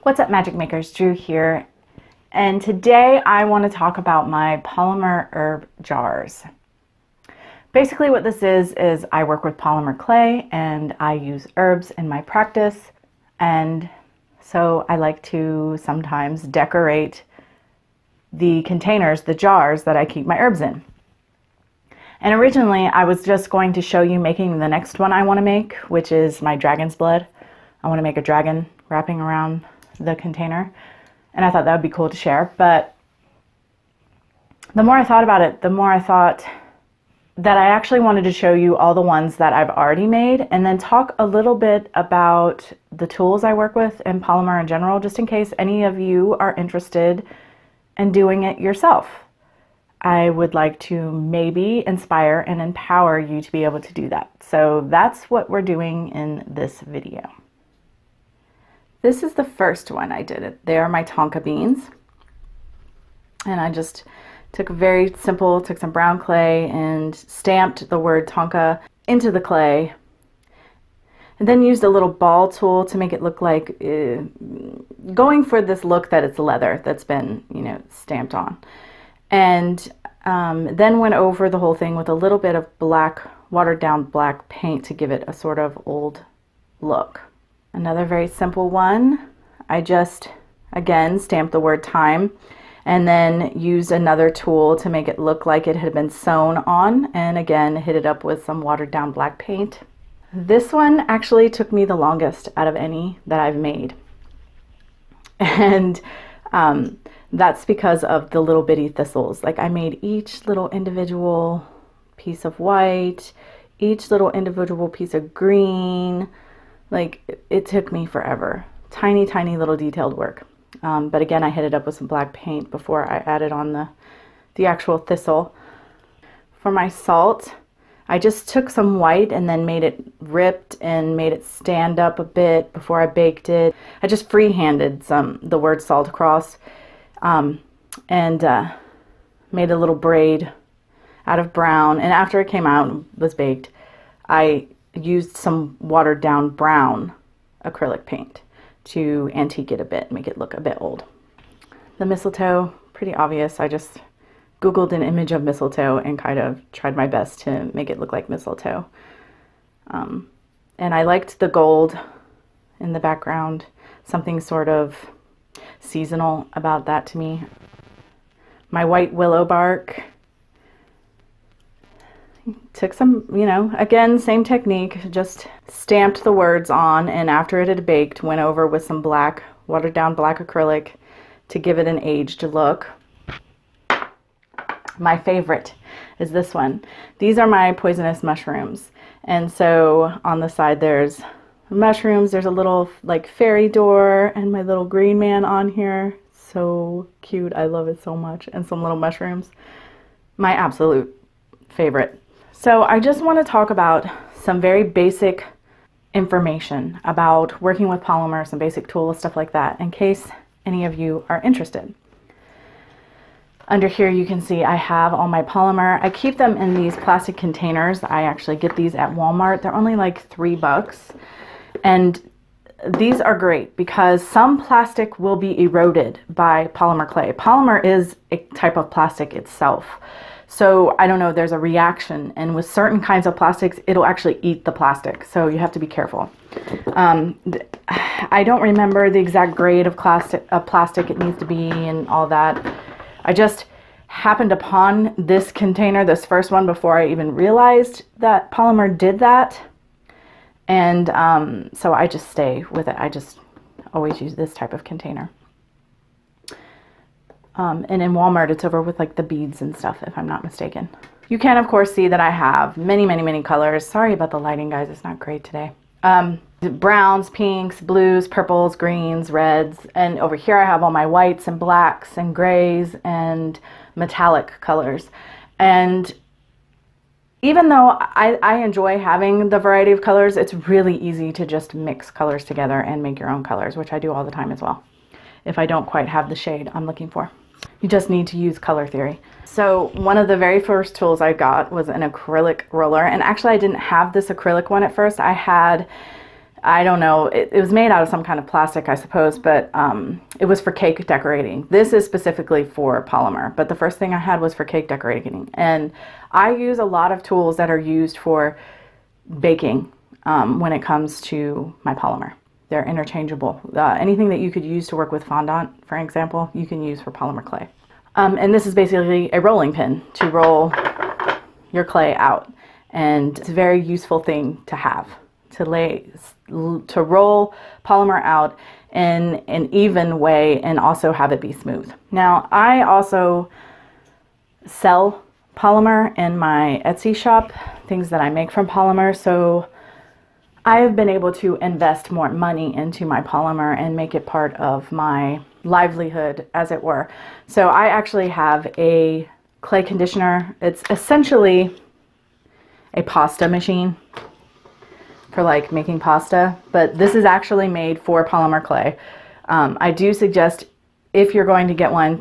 What's up, Magic Makers? Drew here, and today I want to talk about my polymer herb jars. Basically what this is I work with polymer clay and I use herbs in my practice, and so I like to sometimes decorate the containers, the jars that I keep my herbs in. And originally I was just going to show you making the next one I want to make, which is my dragon's blood. I want to make a dragon wrapping around the container, and I thought that would be cool to share. But the more I thought about it, the more I thought that I actually wanted to show you all the ones that I've already made, and then talk a little bit about the tools I work with and polymer in general, just in case any of you are interested in doing it yourself. I would like to maybe inspire and empower you to be able to do that. So that's what we're doing in this video. This is the first one I did. They are my tonka beans. And I just took some brown clay and stamped the word tonka into the clay. And then used a little ball tool to make it look like, going for this look that it's leather that's been, stamped on. And then went over the whole thing with a little bit of black, watered down black paint to give it a sort of old look. Another very simple one, I just, again, stamped the word time and then used another tool to make it look like it had been sewn on, and again, hit it up with some watered down black paint. This one actually took me the longest out of any that I've made. And that's because of the little bitty thistles. Like, I made each little individual piece of white, each little individual piece of green. Like, it took me forever. Tiny, tiny little detailed work. But again, I hit it up with some black paint before I added on the actual thistle. For my salt, I just took some white and then made it ripped and made it stand up a bit before I baked it. I just freehanded the word salt across, and made a little braid out of brown. And after it came out and was baked, I used some watered down brown acrylic paint to antique it a bit, make it look a bit old. The mistletoe, pretty obvious. I just Googled an image of mistletoe and kind of tried my best to make it look like mistletoe. And I liked the gold in the background, something sort of seasonal about that to me. My white willow bark. Took some, again, same technique, just stamped the words on, and after it had baked, went over with some black, watered down black acrylic to give it an aged look. My favorite is this one. These are my poisonous mushrooms. And so on the side there's mushrooms, there's a little like fairy door and my little green man on here. So cute, I love it so much. And some little mushrooms. My absolute favorite. So I just want to talk about some very basic information about working with polymer, some basic tools, stuff like that, in case any of you are interested. Under here you can see I have all my polymer. I keep them in these plastic containers. I actually get these at Walmart. They're only like $3. And these are great because some plastic will be eroded by polymer clay. Polymer is a type of plastic itself. So I don't know, there's a reaction, and with certain kinds of plastics, it'll actually eat the plastic. So you have to be careful. I don't remember the exact grade of plastic it needs to be and all that. I just happened upon this container, this first one, before I even realized that polymer did that. And so I just stay with it. I just always use this type of container. And in Walmart, it's over with like the beads and stuff, if I'm not mistaken. You can, of course, see that I have many, many, many colors. Sorry about the lighting, guys. It's not great today. Browns, pinks, blues, purples, greens, reds. And over here I have all my whites and blacks and grays and metallic colors. And even though I enjoy having the variety of colors, it's really easy to just mix colors together and make your own colors, which I do all the time as well, if I don't quite have the shade I'm looking for. You just need to use color theory. So one of the very first tools I got was an acrylic roller. And actually I didn't have this acrylic one at first. I had I don't know, it was made out of some kind of plastic, I suppose, but it was for cake decorating. This is specifically for polymer, but the first thing I had was for cake decorating. And I use a lot of tools that are used for baking when it comes to my polymer. They're interchangeable. Anything that you could use to work with fondant, for example, you can use for polymer clay. And this is basically a rolling pin to roll your clay out. And it's a very useful thing to have, to roll polymer out in an even way and also have it be smooth. Now, I also sell polymer in my Etsy shop, things that I make from polymer, so I have been able to invest more money into my polymer and make it part of my livelihood, as it were. So I actually have a clay conditioner. It's essentially a pasta machine for like making pasta, but this is actually made for polymer clay. I do suggest, if you're going to get one,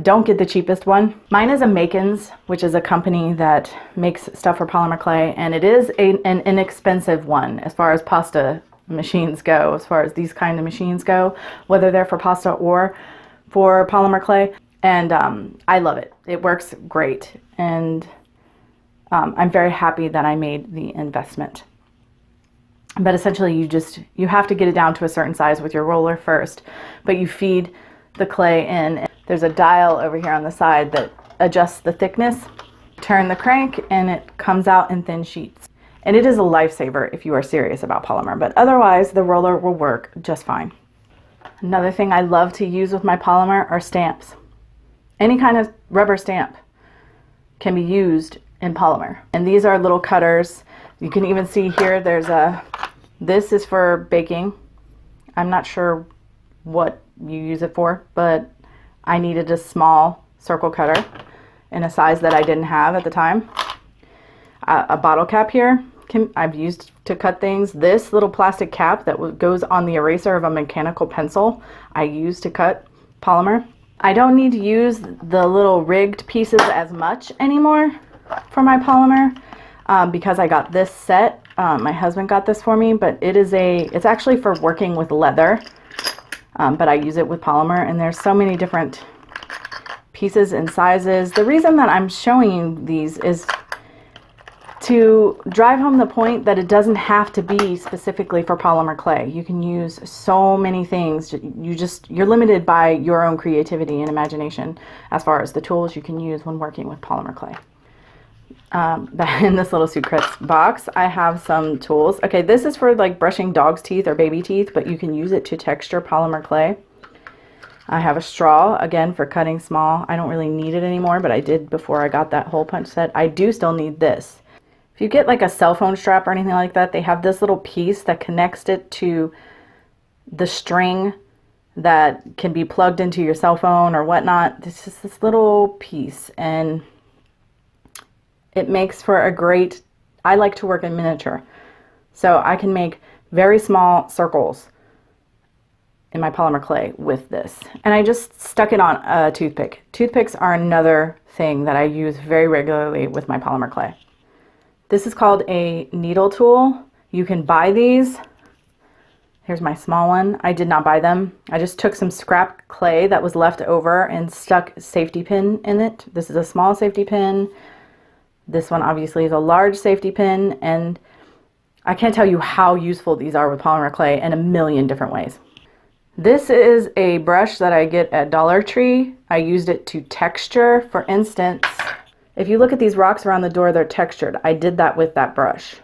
don't get the cheapest one. Mine is a Makins, which is a company that makes stuff for polymer clay, and it is an inexpensive one as far as pasta machines go, as far as these kind of machines go, whether they're for pasta or for polymer clay. And I love it. It works great, and I'm very happy that I made the investment. But essentially you have to get it down to a certain size with your roller first, but you feed the clay in. There's a dial over here on the side that adjusts the thickness. Turn the crank and it comes out in thin sheets. And it is a lifesaver if you are serious about polymer, but otherwise the roller will work just fine. Another thing I love to use with my polymer are stamps. Any kind of rubber stamp can be used in polymer. And these are little cutters. You can even see here this is for baking. I'm not sure what you use it for, but I needed a small circle cutter in a size that I didn't have at the time. A bottle cap here I've used to cut things. This little plastic cap that goes on the eraser of a mechanical pencil, I use to cut polymer. I don't need to use the little rigged pieces as much anymore for my polymer because I got this set. My husband got this for me, but it's actually for working with leather. But I use it with polymer, and there's so many different pieces and sizes. The reason that I'm showing you these is to drive home the point that it doesn't have to be specifically for polymer clay. You can use so many things. You're limited by your own creativity and imagination as far as the tools you can use when working with polymer clay. In this little secrets box, I have some tools. Okay, this is for like brushing dog's teeth or baby teeth, but you can use it to texture polymer clay. I have a straw, again, for cutting small. I don't really need it anymore, but I did before I got that hole punch set. I do still need this. If you get like a cell phone strap or anything like that, they have this little piece that connects it to the string that can be plugged into your cell phone or whatnot. This is this little piece, and it makes for a great, I like to work in miniature. So I can make very small circles in my polymer clay with this. And I just stuck it on a toothpick. Toothpicks are another thing that I use very regularly with my polymer clay. This is called a needle tool. You can buy these. Here's my small one. I did not buy them. I just took some scrap clay that was left over and stuck a safety pin in it. This is a small safety pin. This one obviously is a large safety pin, and I can't tell you how useful these are with polymer clay in a million different ways. This is a brush that I get at Dollar Tree. I used it to texture. For instance, if you look at these rocks around the door, they're textured. I did that with that brush.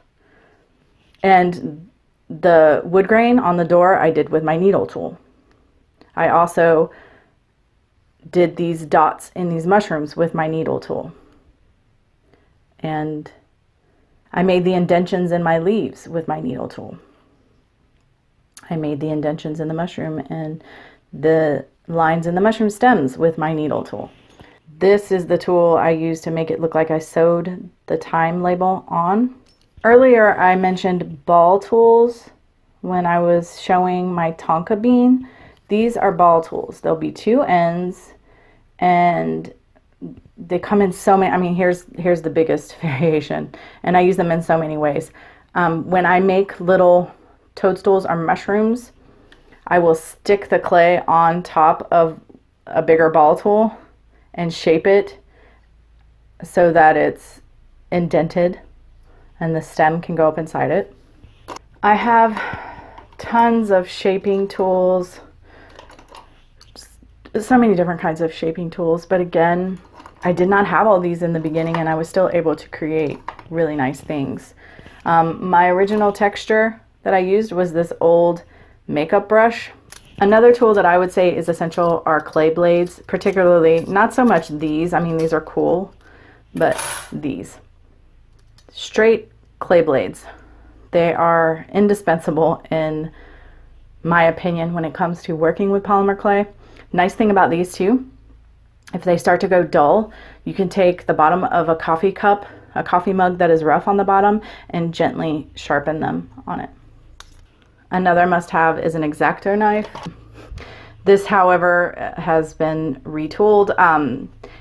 And the wood grain on the door I did with my needle tool. I also did these dots in these mushrooms with my needle tool. And I made the indentions in my leaves with my needle tool. I made the indentions in the mushroom and the lines in the mushroom stems with my needle tool. This is the tool I used to make it look like I sewed the time label on. Earlier I mentioned ball tools when I was showing my Tonka bean. These are ball tools. There'll be two ends, and they come in so many. I mean, here's the biggest variation, and I use them in so many ways. When I make little toadstools or mushrooms, I will stick the clay on top of a bigger ball tool and shape it so that it's indented and the stem can go up inside it. I have tons of shaping tools, so many different kinds of shaping tools, but again, I did not have all these in the beginning and I was still able to create really nice things. My original texture that I used was this old makeup brush. Another tool that I would say is essential are clay blades, particularly not so much these. I mean, these are cool, but these. Straight clay blades. They are indispensable in my opinion when it comes to working with polymer clay. Nice thing about these too, if they start to go dull, you can take the bottom of a coffee cup, a coffee mug that is rough on the bottom, and gently sharpen them on it. Another must-have is an X-Acto knife. This, however, has been retooled.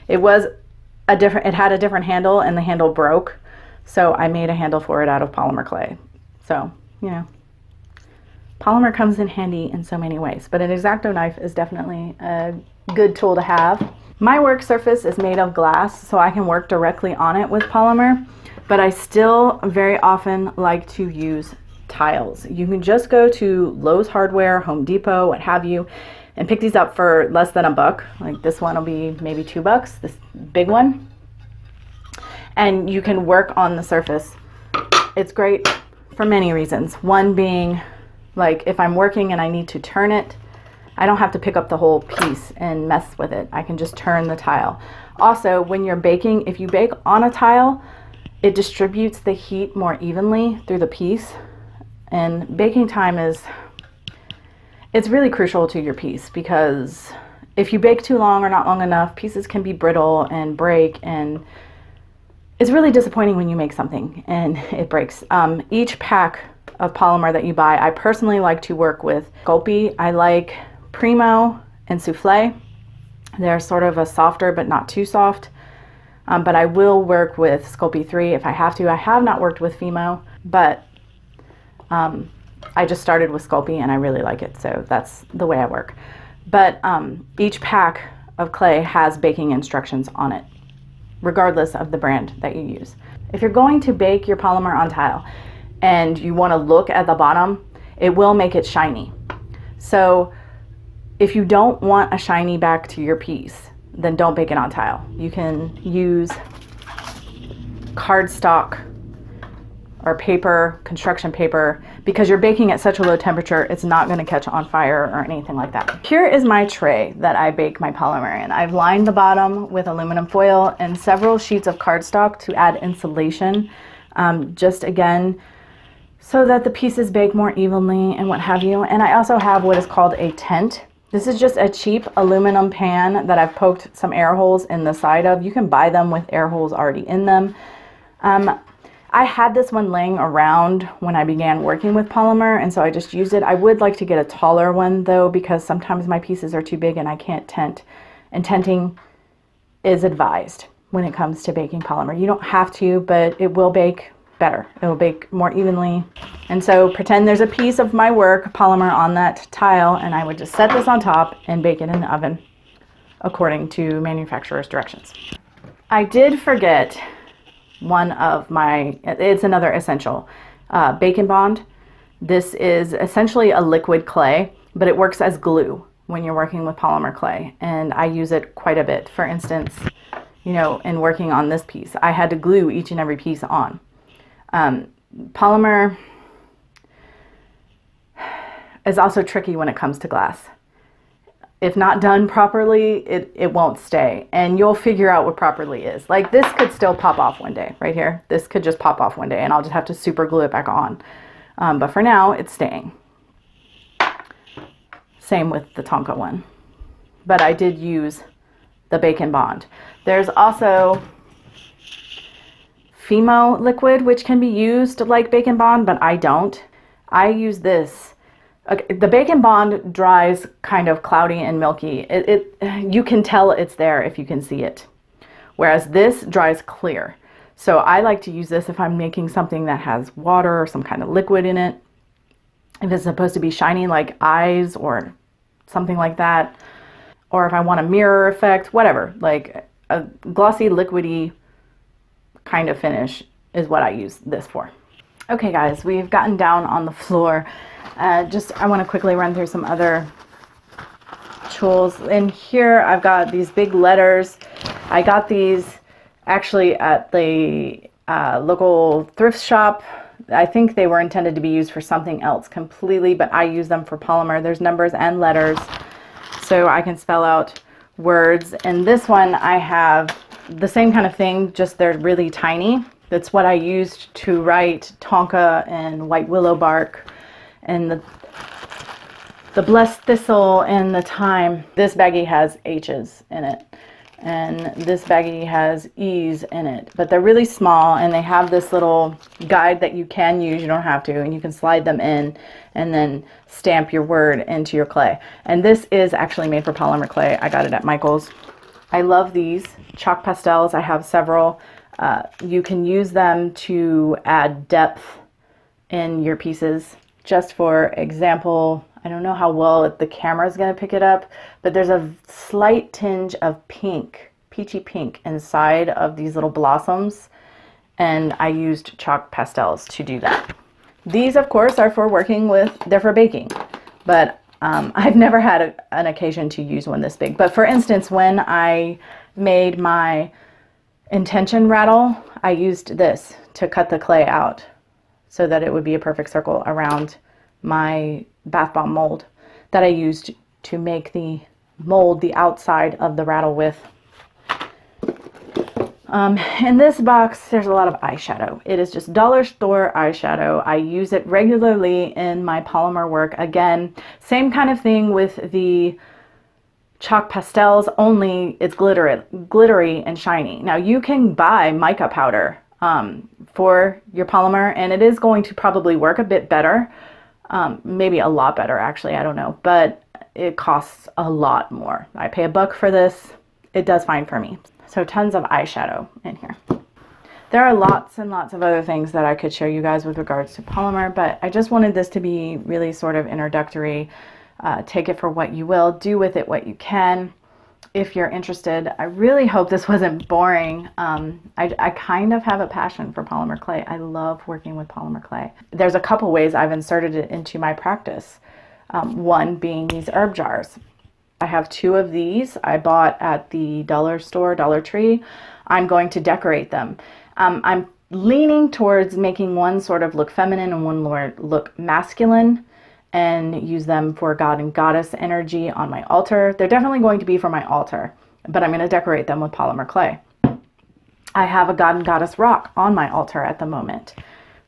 It had a different handle and the handle broke, so I made a handle for it out of polymer clay. So, you know, polymer comes in handy in so many ways, but an X-Acto knife is definitely a good tool to have. My work surface is made of glass, so I can work directly on it with polymer, but I still very often like to use tiles. You can just go to Lowe's Hardware, Home Depot, what have you, and pick these up for less than $1. Like this one will be maybe $2, this big one. And you can work on the surface. It's great for many reasons. One being, like if I'm working and I need to turn it, I don't have to pick up the whole piece and mess with it. I can just turn the tile. Also, when you're baking, if you bake on a tile, it distributes the heat more evenly through the piece. And baking time it's really crucial to your piece, because if you bake too long or not long enough, pieces can be brittle and break, and it's really disappointing when you make something and it breaks. Each pack of polymer that you buy, I personally like to work with Sculpey. I like Primo and Souffle. They're sort of a softer but not too soft, but I will work with Sculpey 3 if I have to. I have not worked with Fimo, but I just started with Sculpey and I really like it, so that's the way I work. But each pack of clay has baking instructions on it, regardless of the brand that you use. If you're going to bake your polymer on tile and you want to look at the bottom, it will make it shiny. So if you don't want a shiny back to your piece, then don't bake it on tile. You can use cardstock or paper, construction paper, because you're baking at such a low temperature, it's not going to catch on fire or anything like that. Here is my tray that I bake my polymer in. I've lined the bottom with aluminum foil and several sheets of cardstock to add insulation, just again, so that the pieces bake more evenly and what have you. And I also have what is called a tent. This is just a cheap aluminum pan that I've poked some air holes in the side of. You can buy them with air holes already in them. I had this one laying around when I began working with polymer, and so I just used it. I would like to get a taller one though, because sometimes my pieces are too big and I can't tent, and tenting is advised when it comes to baking polymer. You don't have to, but it will bake better. It will bake more evenly. And so pretend there's a piece of my work polymer on that tile, and I would just set this on top and bake it in the oven according to manufacturer's directions. I did forget one of my, it's another essential, Bacon Bond. This is essentially a liquid clay, but it works as glue when you're working with polymer clay, and I use it quite a bit. For instance, you know, in working on this piece, I had to glue each and every piece on. Polymer is also tricky when it comes to glass. If not done properly, it won't stay, and you'll figure out what properly is. Like this could still pop off one day, right here. This could just pop off one day and I'll just have to super glue it back on. But for now, it's staying. Same with the Tonka one. But I did use the Bacon Bond. There's also Fimo liquid, which can be used like Bacon Bond, but I don't. I use this. The Bacon Bond dries kind of cloudy and milky. You can tell it's there if you can see it. Whereas this dries clear. So I like to use this if I'm making something that has water or some kind of liquid in it. if it's supposed to be shiny like eyes or something like that, or if I want a mirror effect, whatever, like a glossy, liquidy kind of finish is what I use this for. Okay guys, we've gotten down on the floor. I want to quickly run through some other tools. In here I've got these big letters. I got these actually at the local thrift shop. I think they were intended to be used for something else completely, but I use them for polymer. There's numbers and letters, so I can spell out words. And this one I have the same kind of thing, just they're really tiny. That's what I used to write tonka and white willow bark and the blessed thistle and the thyme. This baggie has H's in it, and this baggie has E's in it, but they're really small, and they have this little guide that you can use, you don't have to, and you can slide them in and then stamp your word into your clay. And this is actually made for polymer clay. I got it at Michael's. I love these chalk pastels. I have several. You can use them to add depth in your pieces. Just for example, I don't know how well the camera is going to pick it up, but there's a slight tinge of pink, peachy pink inside of these little blossoms, and I used chalk pastels to do that. These, of course, are for working with, they're for baking, but I've never had an occasion to use one this big. But for instance, when I made my intention rattle, I used this to cut the clay out so that it would be a perfect circle around my bath bomb mold that I used to make the mold the outside of the rattle with. In this box, there's a lot of eyeshadow. It is just dollar store eyeshadow. I use it regularly in my polymer work. Again, same kind of thing with the chalk pastels, only it's glittery and shiny. Now you can buy mica powder for your polymer, and it is going to probably work a bit better. Maybe a lot better, actually, I don't know, but it costs a lot more. I pay $1 for this. It does fine for me. So tons of eyeshadow in here. There are lots and lots of other things that I could show you guys with regards to polymer, but I just wanted this to be really sort of introductory. Take it for what you will, do with it what you can. If you're interested, I really hope this wasn't boring. I kind of have a passion for polymer clay. I love working with polymer clay. There's a couple ways I've inserted it into my practice. One being these herb jars. I have 2 of these I bought at the dollar store, Dollar Tree. I'm going to decorate them. I'm leaning towards making one sort of look feminine and one look masculine, and use them for God and Goddess energy on my altar. They're definitely going to be for my altar, but I'm going to decorate them with polymer clay. I have a God and Goddess rock on my altar at the moment,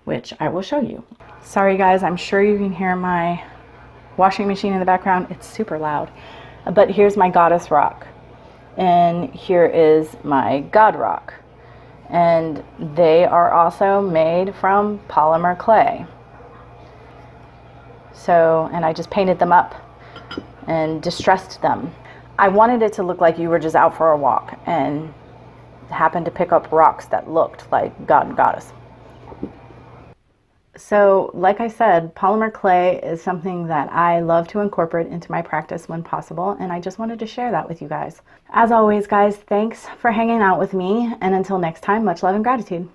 which I will show you. Sorry guys, I'm sure you can hear my washing machine in the background. It's super loud. But here's my Goddess rock, and here is my God rock, and they are also made from polymer clay. So, and I just painted them up and distressed them. I wanted it to look like you were just out for a walk and happened to pick up rocks that looked like God and Goddess. So, like I said, polymer clay is something that I love to incorporate into my practice when possible, and I just wanted to share that with you guys. As always, guys, thanks for hanging out with me, and until next time, much love and gratitude.